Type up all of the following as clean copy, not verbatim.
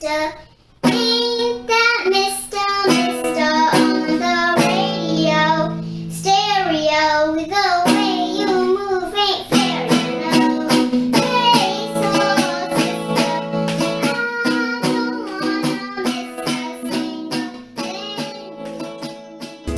mister? Ain't that Mr. on the radio? Stereo, the way you move ain't fair, you know. Hey, soul sister, I don't wanna miss a single thing you do.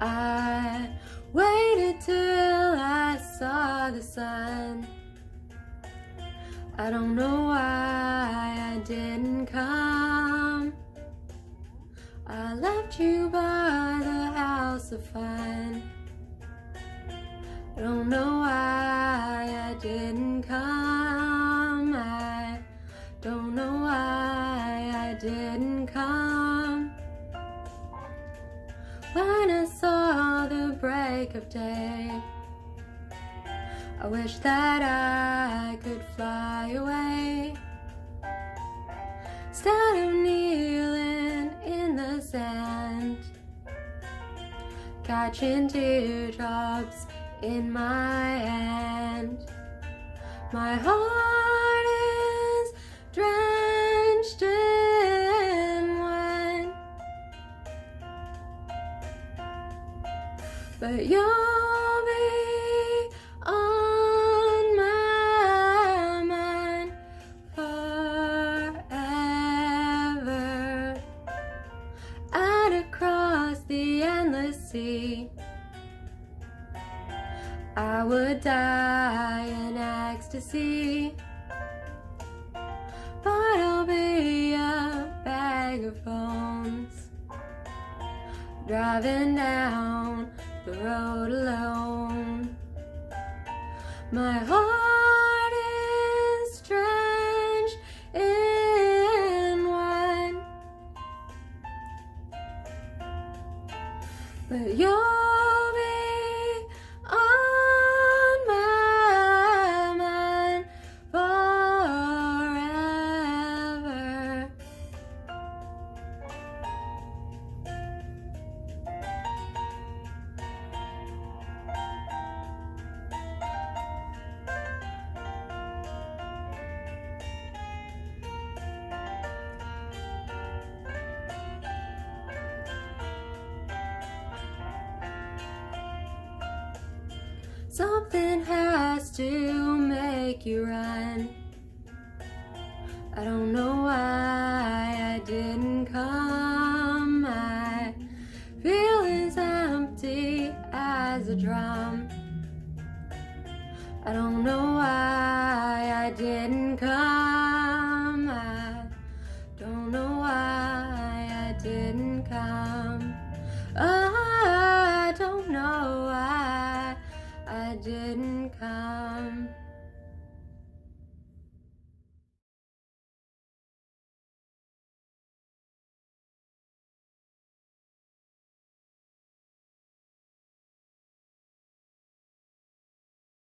I waited till I saw the sun. I don't know why I didn't come. I left you by the house of fun. I don't know why I didn't come. I don't know why I didn't come. When I saw the break of day, I wish that I could fly away. Instead of kneeling in the sand, catching teardrops in my hand. My heart is drenched in wine, but you'll be on my mind forever. Out across the endless sea, I would die in ecstasy, but I'll be a bag of bones, driving down the road alone. My heart is drenched in wine, but you'll be on my mind forever. Something has to make you run. I don't know why I didn't come. My feelings empty as a drum. I don't know why I didn't come. I don't know why I didn't come. I don't know why I didn't come.